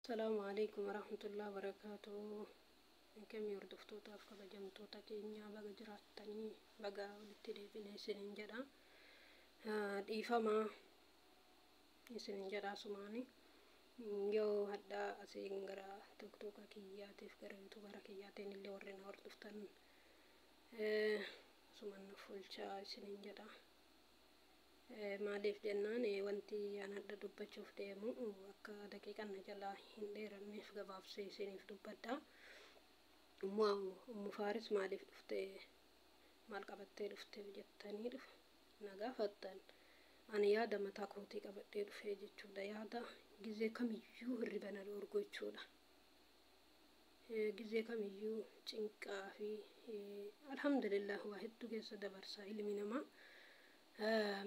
السلام عليكم ورحمة الله وبركاته. كم يردفتو تافك بجمتو تكينيا بغا جراتني بغا ولتدي بني سننجدا ديفما سننجدا سماني يو هدا أسينغرا توكتوكا كياتي فكرا يوتوبرا كياتين اللي ورنا وردفتن سمان نفولشا سننجدا maaliif jennaan wanti aan adda dubbachuuf deemu akka daqiiqaa na jalaa hin dheeranneef gabaabsee isiniif dubbadha. Ummu Faaris maaliif dhufte maal qabattee dhufte jettanii na gaafattan ani yaada mataa kootii qabadhee dhufee jechuudha. Yaada gizee kamiyyuu hirribana dhoorgu jechuudha. Gizee kamiyyuu cinqaa fi alhamdulillah waa hedduu keessa dabarsaa ilmi namaa.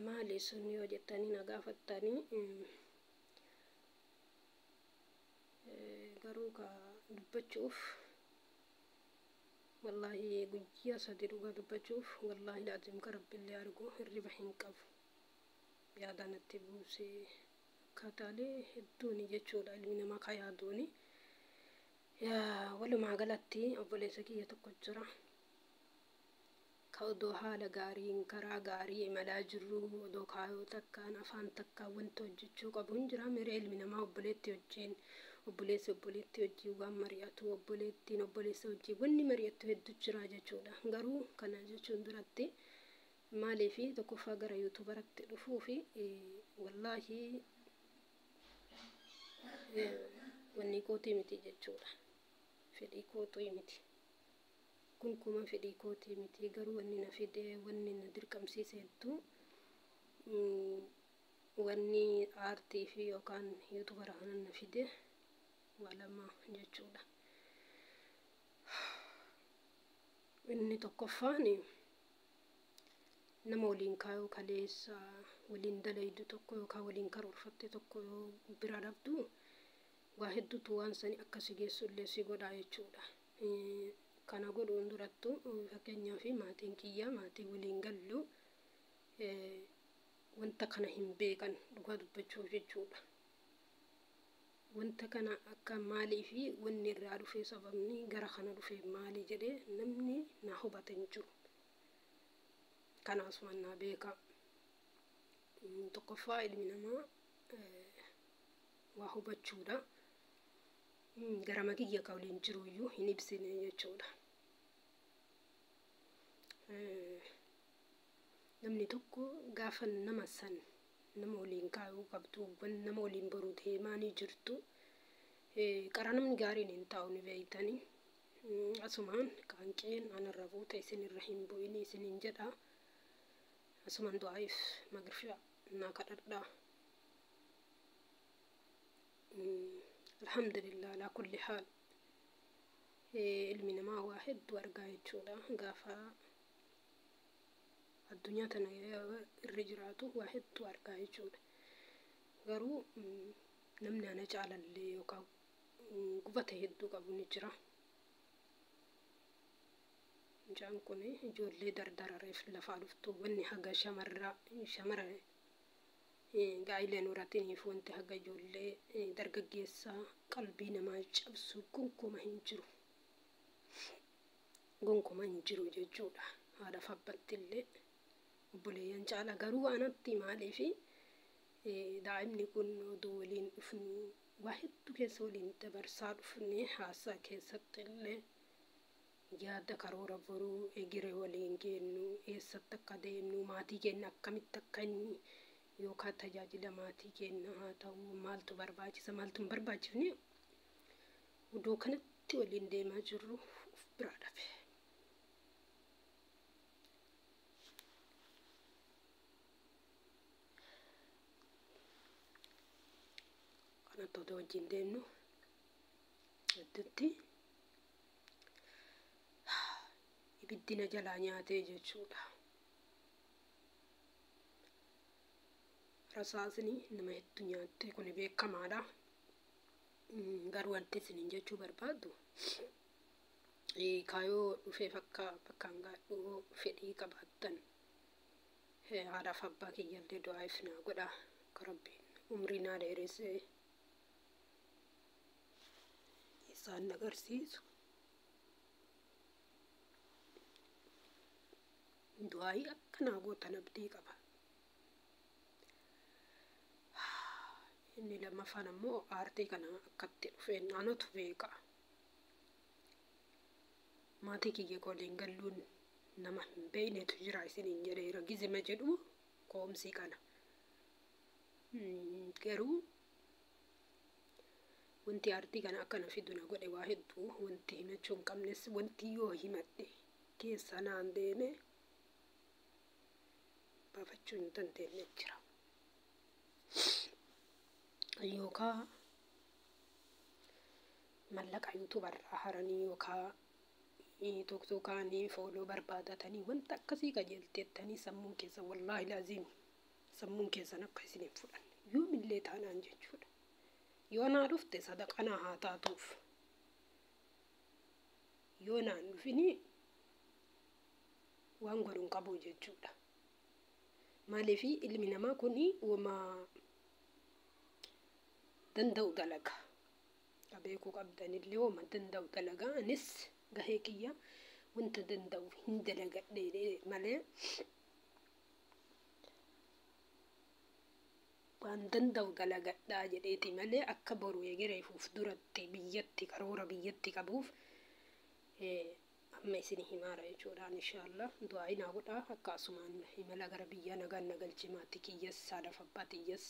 maali sun yoo jettanii na gaafattanii garuu ka dubbachuuf wallahi guyyaa sadii dhugaa dubbachuuf wallahi laazim ka rabbiillee argu hirriba hin qabu. yaada natti buusee akkataalee hedduuni jechuudha ilmi namaa ka yaaduuni. walumaa galatti obboleessa kiyya tokko jira. كودو حال غارين كرا غاري ملاجرو ودو كايو تكان افان تكا وانتو جيتشو قبون جرا مريل من ما وبليتي وجين وبليس وبليتي وجي ومرياتو وبليتي نوبليس وجي وني مرياتو هدو جرا جيتشودا غارو كانا جيتشو دراتي مالي في تكوفا غرا يوتيوبرات دفوفي والله وني كوتي متي جيتشودا فدي كوتو متي kun kuma fedhii kootii miti garuu wanni na fide wanni na dirqamsiiseettu wanni aartii fi yookaan yuutubara kanan na fide waa lama jechuudha. inni tokkoffaan nama waliin kaayuu kaleessa waliin dalaydu tokko yookaan waliin karoorfatte tokko yoo bira dhabdu waa hedduutu waan sani akkasi geessullee si godhaa jechuudha. kana godhuun durattu fakkeenyaa fi maatiin kiyyaa maatii waliin gallu wanta kana hin beekan dhugaa dubbachuuf jechuudha. wanta kana akka maalii fi wanni irraa dhufee sababni gara kana dhufee maalii jedhee namni na hubatan jiru. kanaas wannaa beeka. tokkoffaa ilmi namaa waa hubachuudha. gara makiyya ka waliin jiruyyuu hin ibsine jechuudha. namni tokko gaafa nama san nama waliin kaayuu qabdu nama waliin baruu deemaanii jirtu qara namni gaariin hin taa'u ni beeytanii. asumaan qaanqeen anarra buuta isinirra hin bu'ini isinin jedha. asumaan du'aayif magrifaa naa kadhadhaa. alhamdulillah ala kulli haal ilmi namaa waa hedduu argaa jechuudha. gaafa addunyaa tana irra jiraatu waa hedduu argaa jechuudha. garuu namni ana caalallee yookaan gubata hedduu qabu ni jira. mucaan kun ijoollee dardarareef lafaa dhuftu wanni haga shamarra gaa'illeen horatiniif wanti haga ijoollee dargaggeessaa qalbii namaa cabsu gonkumaa hin jiru. gonkumaa hin jiru jechuudha. haadha fabbattillee obboleeyyan caala garuu anatti maaliif daa'imni kun oduu waliin dhufnu waa hedduu keessa waliin dabarsaa dhufne haasaa keessatti illee yaada karoora boruu egiree waliin geennu eessatti akka deemnu maatii keenya akkamitti akka inni yookaan tajaajila maatii keenya haa ta'u maaltu barbaachisa maaltu hin barbaachifne oduu kanatti waliin deemaa jirru of biraa dhabe. kanatti oduu wajjin deemnu hedduutti ibiddina jalaa nyaatee jechuudha. rasaasni nama hedduu nyaatte kun beekamaadha. garuu wanti isinin jechuu barbaadu kaayoo dhufee bakkaan gaadhuu fedhii qabaattan haadhaaf abbaa kiyyallee du'aayif naa godha. ka rabbiin umrii naa dheeressee isaan agarsiisu. Du'aayii akkanaa gootan abdii qaba. Inni lammaffaan ammoo aartii kana akkatti dhufeen anatu beeka. Maatii kiyya waliin galluun nama hin beeknetu jira isiniin jedheera gizima jedhu koomsii kana. Garuu wanti aartii kana akkana fiduna godhe waa hedduu wanti himachuu hin qabnes wanti yoo himadhe keessa naan deeme baafachuu hin dandeenye jira. Yookaan mallaqa yuutuubarraa haranii yookaan tokkokaanii fooloo barbaadatanii wanta akkasii qajeelteettanii sammuun keessa wallaahi laaziim sammuun keessan akka isin hin fudhanne yoomillee taanaan jechuudha. Yoo naa dhufte sadaqanaa haa taatuuf. Yoo naan dhufini waan godhuun qabu jechuudha. Maaliifi ilmi namaa kuni wama danda'u dalaga. Beekuu qabdanillee wama danda'u dalaga. Anis gahee kiyya wanta danda'u hin dalagadhe malee waan danda'u dalagadhaa jedheeti malee akka boru egereefuuf duratti biyyatti karoora biyyatti qabuuf amma isin himaara jechuudhaan inshaallah du'aa inaa godhaa akkasumaan imala gara biyya nagaan nagalchi maatii kiyyas haadhaaf abbaa tiyyas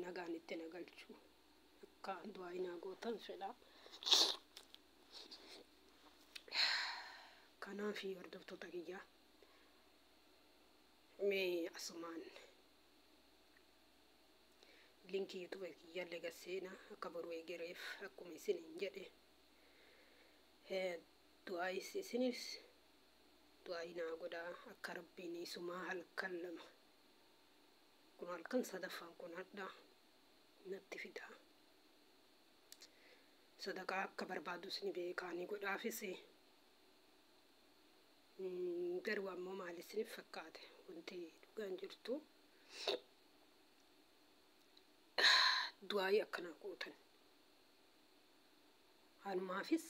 nagaan itti nagalchu akka du'aa inaa gootan fedha. Kanaaf hordoftoota kiyyaa mee asumaan linkii yuutuuba kiyyaallee gaseena akka boru egereef akkuma isiniin jedhe du'aa isinis du'aa inaa godhaa akka rabbiin isumaa halkan lama kun halkan sadaffaan kun hadhaa natti fidaa sadaqaa akka barbaadus ni beekaa ni godhaafis garuu ammoo maal isiniif fakkaate wanti dhugaan jirtu du'aayii akkanaa gootan hanumaafis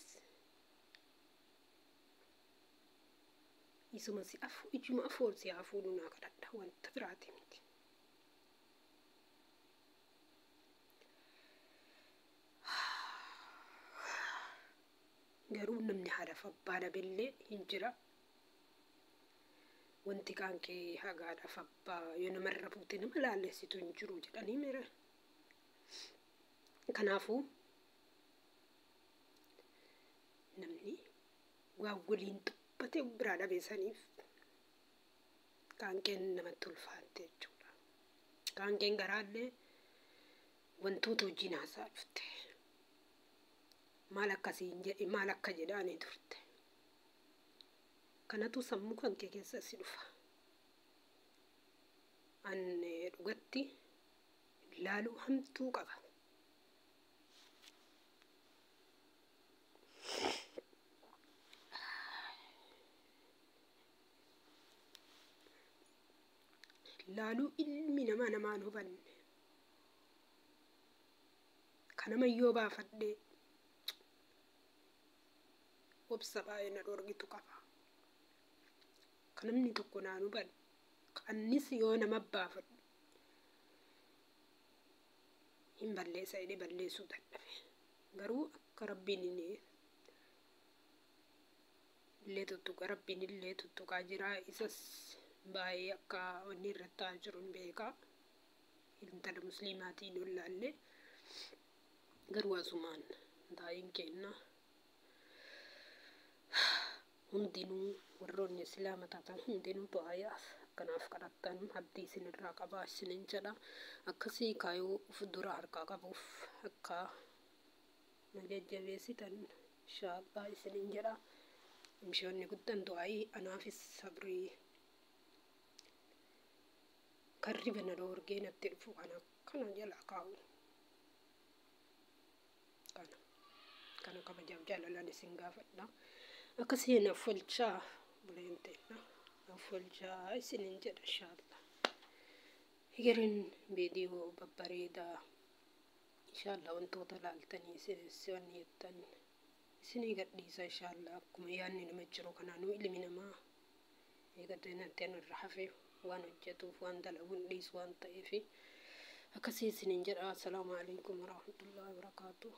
isuma ijuma afoon si hafuudhu naa kadhadha wanta biraati miti. Garuu namni haadhaaf abbaa dhabeellee hin jira. Wanti kaan kee hagaadhaaf abbaa yoo namarra fuute nama laalleessitu hin jiru jedhanii mira. Kanaafuu namni waan waliin dubbatee biraa dhabeessaniif kaan keen namatti ulfaatte jechuudha. Kaan keen garaallee wantoota wajjin haasaa dhufte. Maal akkasiin jedhe maal akka jedhaanii turte. Kanatu sammuu kan kee keessa si dhufa. Anne dhugatti ilaaluu hamtuu qaba. Ilaaluu ilmi namaan hubanne. Kanamayyoo baafadhee obsa baay'ee na dhorgitu qaba. Kanamni tokko naan hubanne. Annis yoo nama baafadhu hin balleessa jedhee balleessuu dadhabe. Garuu akka rabbiin illee tuttuqa rabbiin illee tuttuqaa jira. Isas baay'ee akka wanni irratti ta'aa jiru hin beekaa. Intala musliimaatiin ollaallee garuu asumaan daa'iin kenna. Hundinuu warroonni islaama taatan hundinuu du'aayaaf kanaaf kadhattan abdii isinirraa qabaa isinin jedha. Akkasii kaayuu of dura harkaa qabuuf akka na jajjabeessitan inshaallah isinin jedha. Mishoonni guddan du'aayii anaafis sabrii karri bana dhoorgee natti dhufu kana jala kaa'u. Kana kabajaaf jaalalaan isin gaafadha. Akkasii naaf oolchaa buleenteedha. Naaf oolchaa isinin jedha inshaallah. Egereen viidiyoo babbareedaa إن شاء الله وانتو طلالتني سواني التن سني قد ديسا إن شاء الله كم يعني نمجرو كنانو إلي من ما يقدرنا تين الرحفي وانا جتوف وان دلعون ديس وان طيفي أكسي سنين جرى. السلام عليكم ورحمة الله وبركاته.